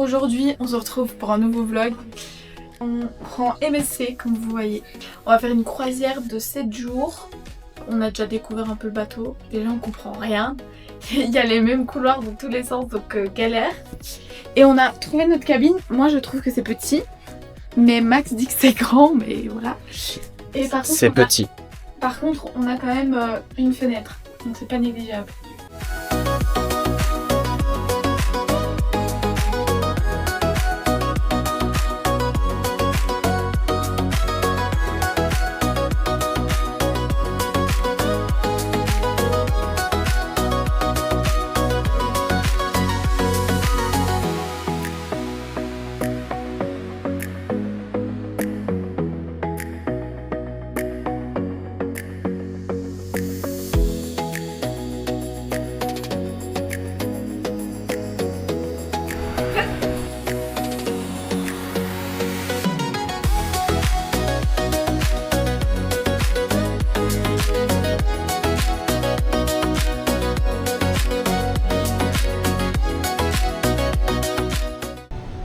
aujourd'hui on se retrouve pour un nouveau vlog. On prend MSC comme vous voyez. On va faire une croisière de 7 jours. On a déjà découvert un peu le bateau. Déjà on comprend rien. Il y a les mêmes couloirs dans tous les sens donc galère. Et on a trouvé notre cabine. Moi je trouve que c'est petit. Mais Max dit que c'est grand, mais voilà. Et par contre, c'est petit. Par contre on a quand même une fenêtre. Donc c'est pas négligeable.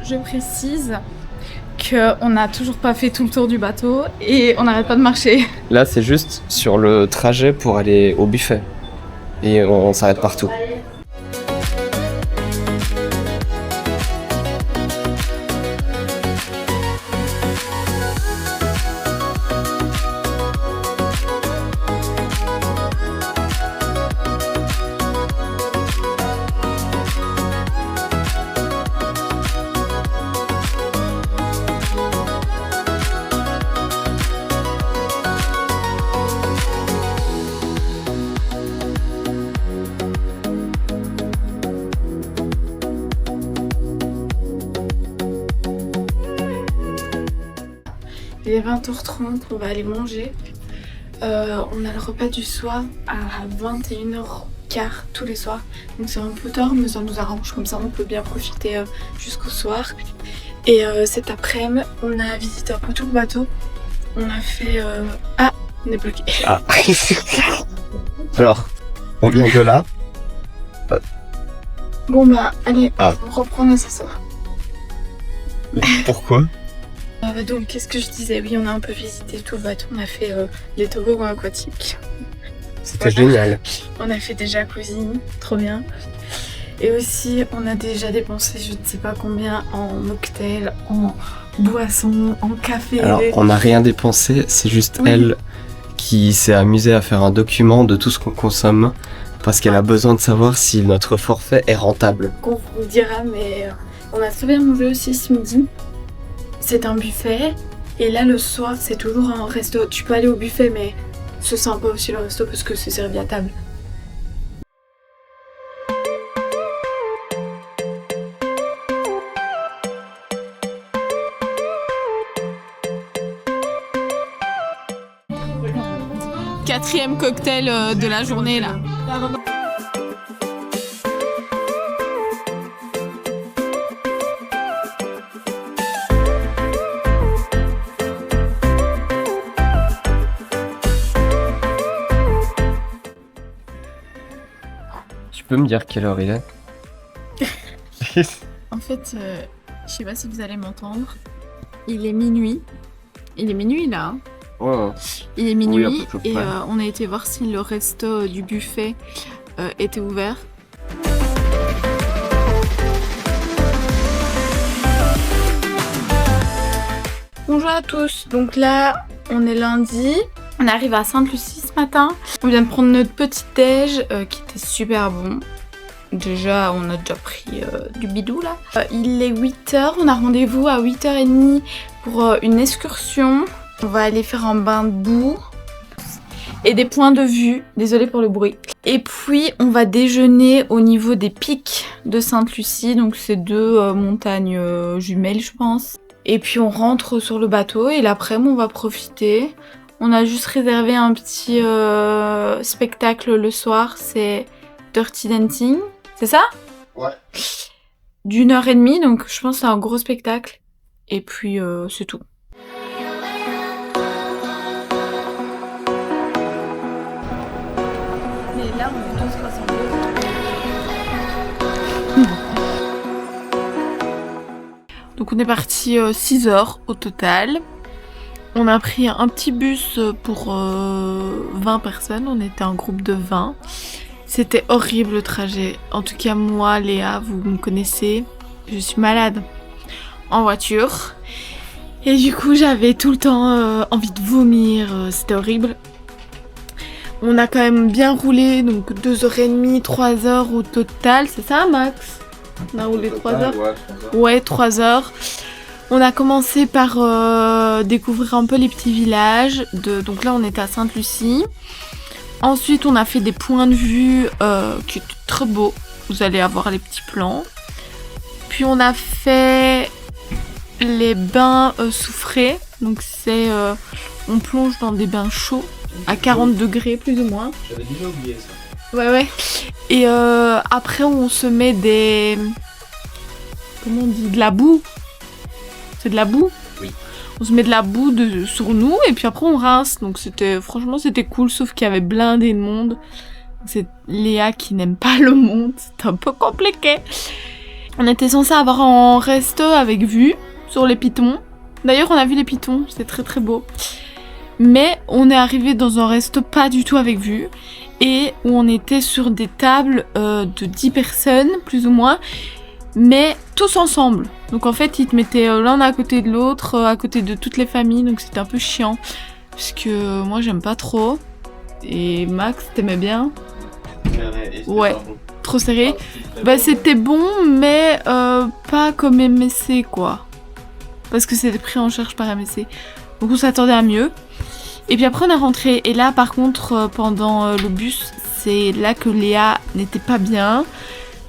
Je précise qu'on n'a toujours pas fait tout le tour du bateau et on n'arrête pas de marcher. Là, c'est juste sur le trajet pour aller au buffet. Et on s'arrête partout. Il est 20h30, on va aller manger. On a le repas du soir à 21h15 tous les soirs. Donc c'est un peu tard mais ça nous arrange, comme ça on peut bien profiter jusqu'au soir. Et cet après-midi, on a visité un peu tout le bateau. On a fait... Ah, on est bloqué. Ah. Alors, on vient de là. Bon bah allez, on reprend l'ascenseur. Pourquoi ? Donc qu'est-ce que je disais? Oui, on a un peu visité tout le bateau, on a fait les toboggans aquatiques. C'était génial. On a fait des jacuzzi, trop bien. Et aussi on a déjà dépensé je ne sais pas combien en mocktail, en boisson, en café. Alors on n'a rien dépensé, c'est juste elle qui s'est amusée à faire un document de tout ce qu'on consomme parce qu'elle a besoin de savoir si notre forfait est rentable. Qu'on vous dira, mais on a très bien mangé aussi ce midi. C'est un buffet et là le soir c'est toujours un resto. Tu peux aller au buffet mais c'est sympa aussi le resto parce que c'est servi à table. Quatrième cocktail de la journée là. Tu peux me dire quelle heure il est? En fait, je sais pas si vous allez m'entendre. Il est minuit. Il est minuit là. Hein. Ouais. Il est minuit oui, et on a été voir si le resto du buffet était ouvert. Bonjour à tous, donc là on est lundi, on arrive à Sainte-Lucie ce matin. On vient de prendre notre petit déj qui était super bon. Déjà on a déjà pris du bidou là. Il est 8h, on a rendez-vous à 8h30 pour une excursion. On va aller faire un bain de boue et des points de vue, désolée pour le bruit. Et puis on va déjeuner au niveau des pics de Sainte-Lucie, donc c'est deux montagnes jumelles je pense. Et puis on rentre sur le bateau et l'après-midi on va profiter. On a juste réservé un petit spectacle le soir, c'est Dirty Dancing, c'est ça? Ouais. d'1h30, donc je pense que c'est un gros spectacle. Et puis c'est tout. Et là on est tous rassemblés. Donc on est parti 6 heures au total. On a pris un petit bus pour 20 personnes, on était un groupe de 20. C'était horrible le trajet. En tout cas moi, Léa, vous me connaissez, je suis malade en voiture. Et du coup j'avais tout le temps envie de vomir, c'était horrible. On a quand même bien roulé, donc 2h30, 3h au total, c'est ça Max? On a roulé 3 heures. Ouais, 3 heures. On a commencé par découvrir un peu les petits villages. Donc là, on était à Sainte-Lucie. Ensuite, on a fait des points de vue qui étaient très beaux. Vous allez avoir les petits plans. Puis on a fait les bains soufrés. Donc c'est... on plonge dans des bains chauds à 40 degrés plus ou moins. J'avais déjà oublié ça. Ouais. Et après, on se met des... Comment on dit? De la boue. C'est de la boue? Oui. On se met de la boue sur nous et puis après on rince. Donc franchement c'était cool, sauf qu'il y avait blindé de monde. C'est Léa qui n'aime pas le monde, c'est un peu compliqué. On était censé avoir un resto avec vue sur les pitons. D'ailleurs on a vu les pitons, c'est très très beau. Mais on est arrivé dans un resto pas du tout avec vue. Et où on était sur des tables de 10 personnes, plus ou moins. Mais tous ensemble. Donc en fait, ils te mettaient l'un à côté de l'autre, à côté de toutes les familles. Donc c'était un peu chiant. Parce que moi, j'aime pas trop. Et Max, t'aimais bien? Ouais, trop serré. Bah c'était bon, mais pas comme MSC, quoi. Parce que c'était pris en charge par MSC. Donc on s'attendait à mieux. Et puis après, on est rentré. Et là, par contre, pendant le bus, c'est là que Léa n'était pas bien.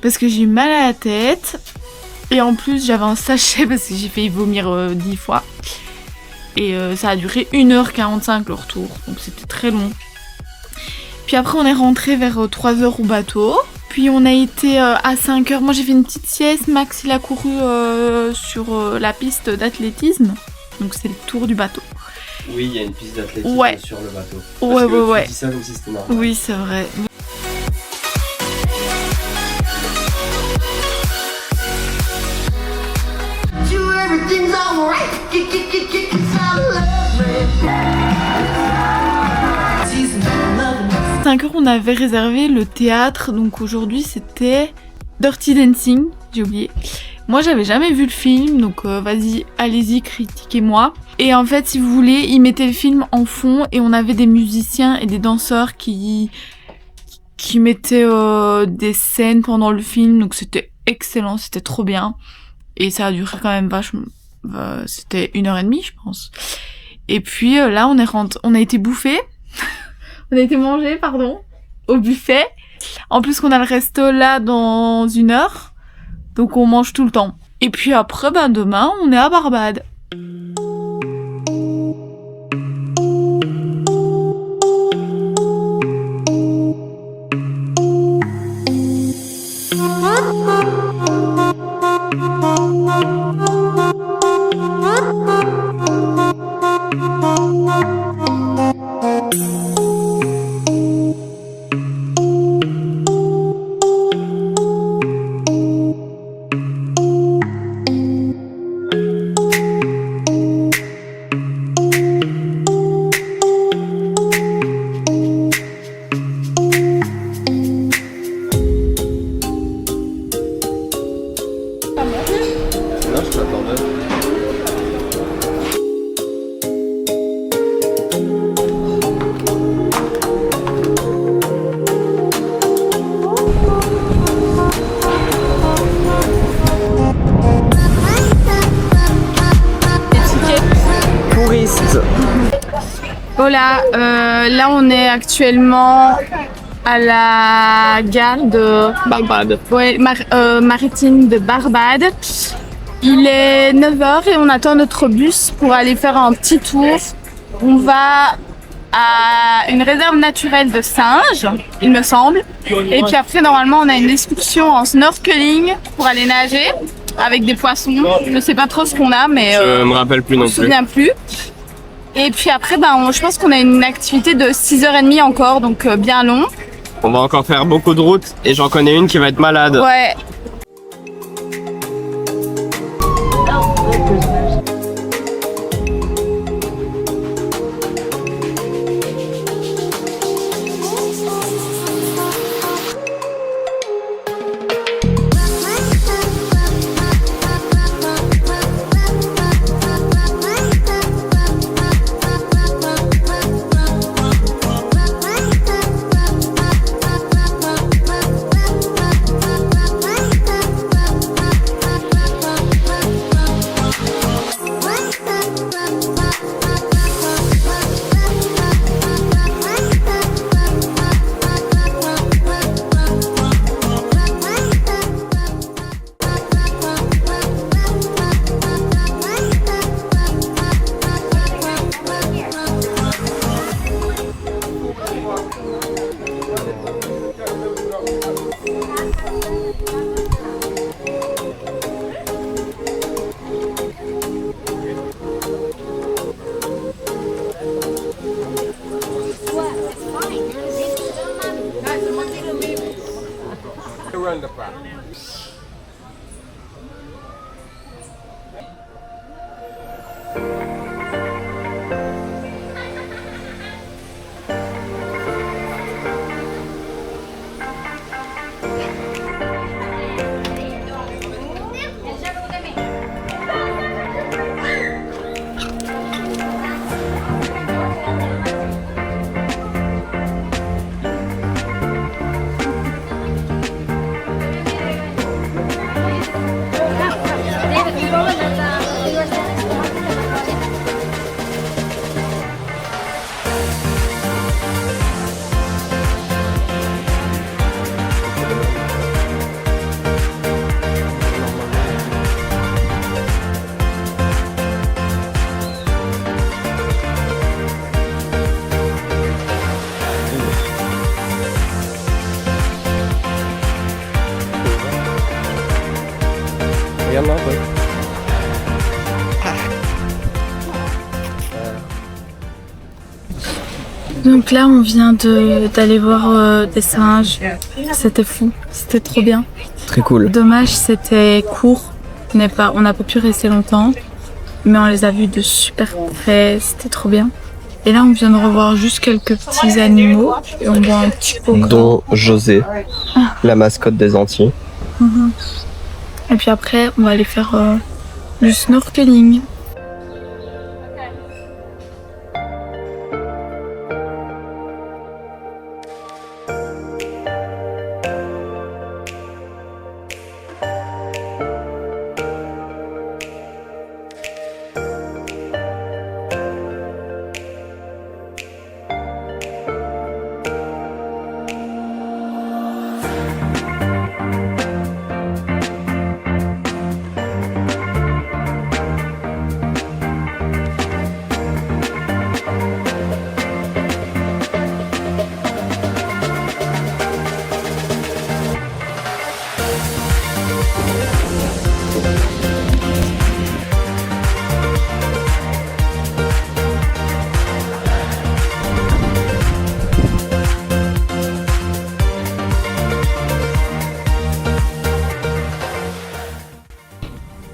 Parce que j'ai eu mal à la tête. Et en plus j'avais un sachet parce que j'ai failli vomir 10 fois. Et ça a duré 1h45 le retour. Donc c'était très long. Puis après on est rentré vers 3h au bateau. Puis on a été à 5h. Moi j'ai fait une petite sieste. Max il a couru sur la piste d'athlétisme. Donc c'est le tour du bateau. Oui, il y a une piste d'athlétisme sur le bateau. Ouais. Tu dis ça comme si c'était normal. Oui c'est vrai. À 5 heures, on avait réservé le théâtre, donc aujourd'hui c'était Dirty Dancing, j'ai oublié. Moi j'avais jamais vu le film, donc vas-y, allez-y, critiquez-moi. Et en fait, si vous voulez, ils mettaient le film en fond et on avait des musiciens et des danseurs qui mettaient des scènes pendant le film, donc c'était excellent, c'était trop bien. Et ça a duré quand même vachement... c'était 1h30 je pense. Et puis là on a été bouffé. On a été mangé, pardon, au buffet. En plus qu'on a le resto là dans 1 heure. Donc on mange tout le temps. Et puis après, demain on est à Barbade. Voilà, là on est actuellement à la gare de Barbade. Ouais, maritime de Barbade. Il est 9h et on attend notre bus pour aller faire un petit tour. On va à une réserve naturelle de singes, il me semble. Et puis après, normalement, on a une excursion en snorkeling pour aller nager avec des poissons. Je ne sais pas trop ce qu'on a, mais je me rappelle plus non plus. Je me souviens plus. Et puis après, je pense qu'on a une activité de 6h30 encore, donc bien long. On va encore faire beaucoup de routes et j'en connais une qui va être malade. Ouais. Regarde là, ouais. Donc là, on vient d'aller voir des singes. C'était fou, c'était trop bien. Très cool. Dommage, c'était court. On n'a pas pu rester longtemps. Mais on les a vus de super près, c'était trop bien. Et là, on vient de revoir juste quelques petits animaux. Et on voit un petit peu. Dont José, la mascotte des Antilles. Et puis après, on va aller faire du snorkeling.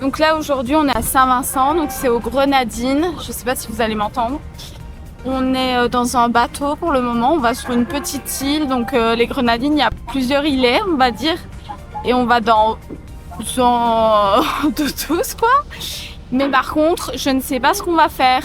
Donc là aujourd'hui on est à Saint-Vincent, donc c'est aux Grenadines, je sais pas si vous allez m'entendre. On est dans un bateau pour le moment, on va sur une petite île, donc les Grenadines, il y a plusieurs îlets on va dire. Et on va dans de tous quoi. Mais par contre, je ne sais pas ce qu'on va faire.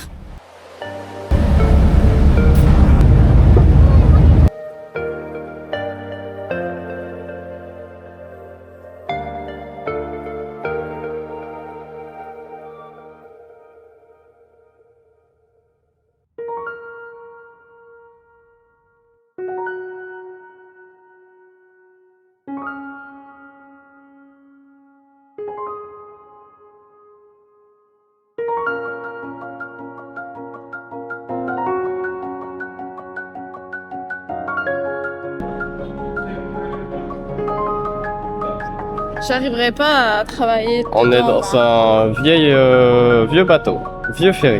J'arriverai pas à travailler. On est dans un vieux bateau, vieux ferry.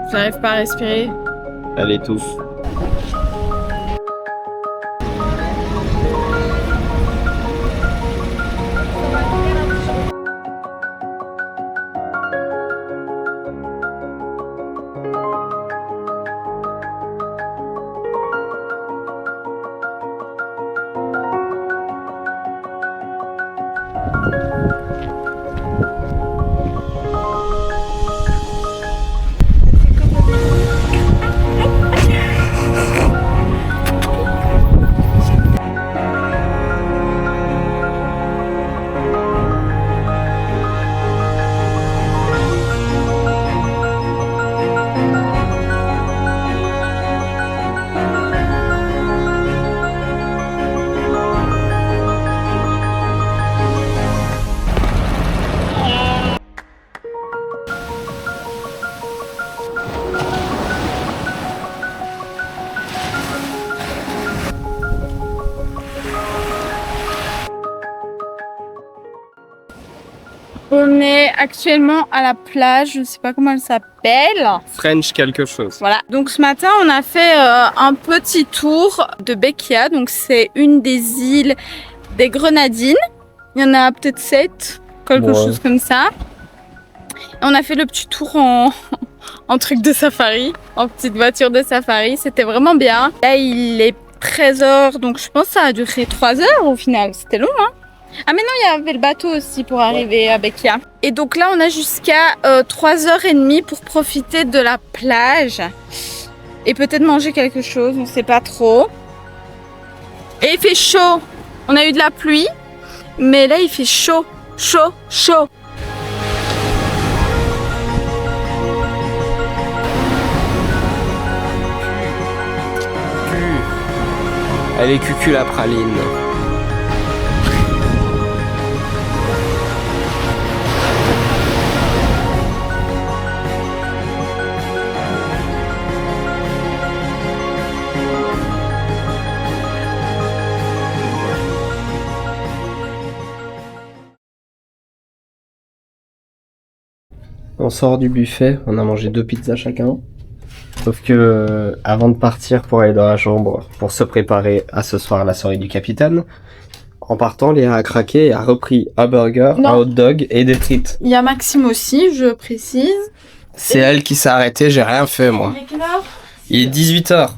J'arrive pas à respirer. Elle étouffe. actuellement à la plage, je ne sais pas comment elle s'appelle. French quelque chose. Voilà, donc ce matin on a fait un petit tour de Bequia, donc c'est une des îles des Grenadines. Il y en a peut-être 7, quelque chose comme ça. Et on a fait le petit tour en truc de safari, en petite voiture de safari, c'était vraiment bien. Là il est 13h, donc je pense que ça a duré 3 heures au final, c'était long hein. Ah mais non, il y avait le bateau aussi pour arriver à Bequia. Et donc là on a jusqu'à 3h30 pour profiter de la plage. Et peut-être manger quelque chose, on ne sait pas trop. Et il fait chaud, on a eu de la pluie, mais là il fait chaud, chaud, chaud. Elle est cucul la praline. On sort du buffet, on a mangé 2 pizzas chacun. Sauf que avant de partir pour aller dans la chambre, pour se préparer à ce soir la soirée du capitaine, en partant, Léa a craqué et a repris un burger, un hot dog et des frites. Il y a Maxime aussi, je précise. C'est elle qui s'est arrêtée, j'ai rien fait moi. Il est quelle heure ? Il est 18h.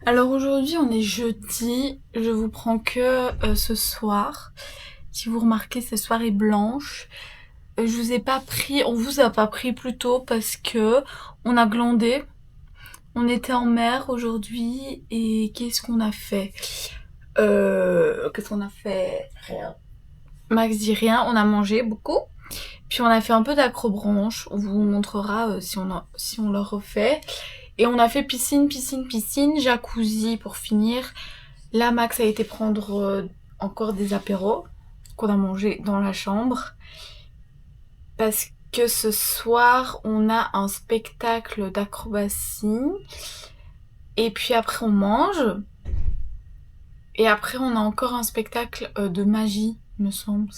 Alors aujourd'hui on est jeudi, je vous prends que ce soir. Si vous remarquez cette soirée blanche, je vous ai pas pris, on vous a pas pris plus tôt parce que on a glandé. On était en mer aujourd'hui et qu'est-ce qu'on a fait? Qu'est-ce qu'on a fait? Rien. Max dit rien, on a mangé beaucoup. Puis on a fait un peu d'acrobranche, on vous montrera si on le refait. Et on a fait piscine, jacuzzi pour finir. Là, Max a été prendre encore des apéros qu'on a mangé dans la chambre. Parce que ce soir, on a un spectacle d'acrobatie. Et puis après, on mange. Et après, on a encore un spectacle de magie, me semble.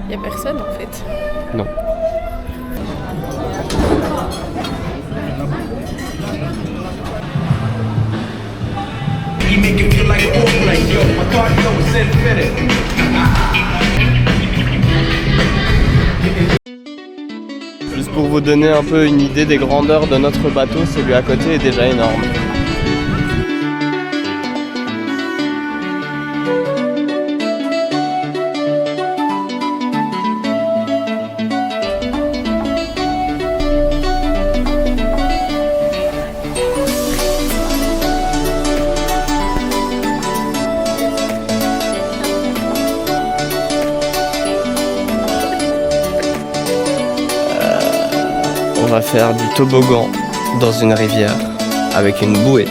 Il y a personne en fait. Non. Juste pour vous donner un peu une idée des grandeurs de notre bateau, celui à côté est déjà énorme. On va faire du toboggan dans une rivière avec une bouée.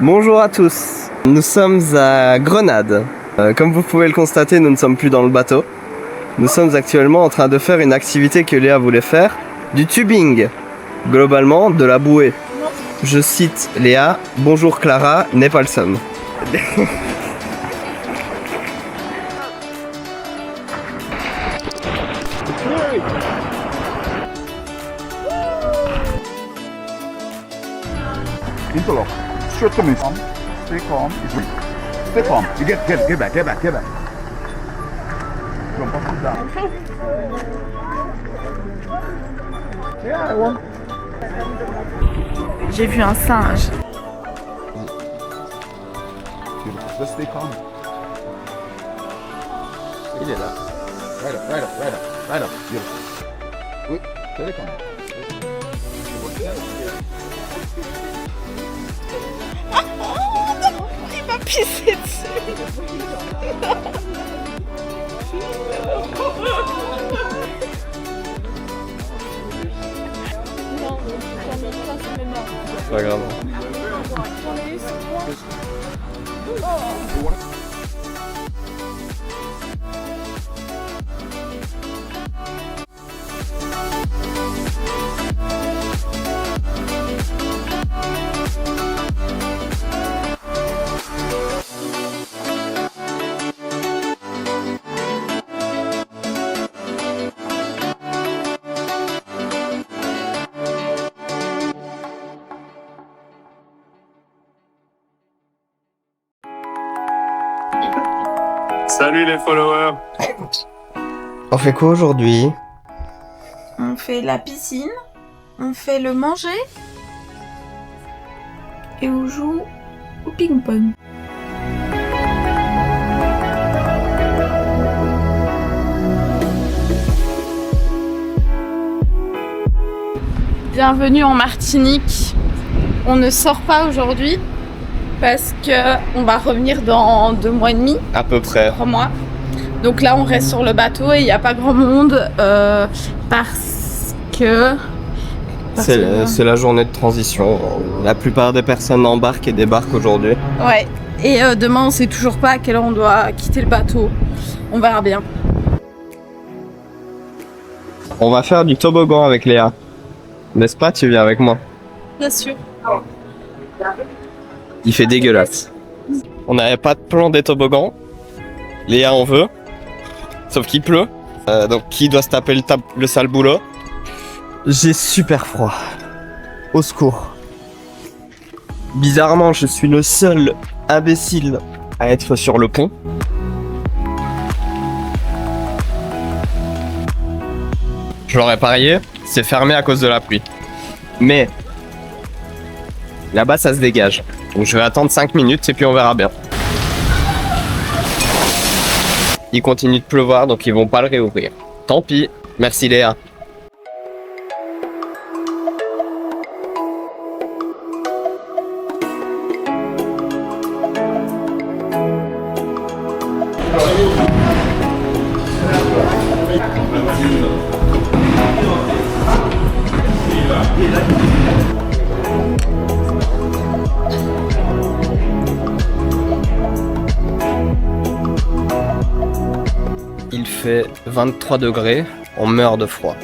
Bonjour à tous, nous sommes à Grenade. Comme vous pouvez le constater, nous ne sommes plus dans le bateau. Nous sommes actuellement en train de faire une activité que Léa voulait faire, du tubing, globalement de la bouée. Je cite Léa, bonjour Clara, n'est pas le seum. Interlock. Straight to me. Stay calm. Stay calm. You get back. Don't put it down. Yeah, I want. J'ai vu un singe. Beautiful. Just stay calm. Il est là. Right up, right up, right up, right up. Beautiful. Oui, stay calm. Il m'a pissé dessus. C'est pas grave. Salut les followers. On fait quoi aujourd'hui? On fait la piscine, on fait le manger et on joue au ping-pong. Bienvenue en Martinique. On ne sort pas aujourd'hui parce que on va revenir dans 2 mois et demi, À peu près. 3 mois. Donc là, on reste sur le bateau et il n'y a pas grand monde parce que... C'est la journée de transition. La plupart des personnes embarquent et débarquent aujourd'hui. Ouais. Et demain, on sait toujours pas à quelle heure on doit quitter le bateau. On verra bien. On va faire du toboggan avec Léa. N'est-ce pas? Tu viens avec moi. Bien sûr. Il fait dégueulasse. On n'avait pas de plan des toboggans. Léa en veut. Sauf qu'il pleut. Donc qui doit se taper le sale boulot? J'ai super froid. Au secours. Bizarrement, je suis le seul imbécile à être sur le pont. Je l'aurais parié, c'est fermé à cause de la pluie. Mais là-bas, ça se dégage. Donc je vais attendre 5 minutes et puis on verra bien. Il continue de pleuvoir, donc ils vont pas le réouvrir. Tant pis. Merci Léa. Il fait 23 degrés, on meurt de froid.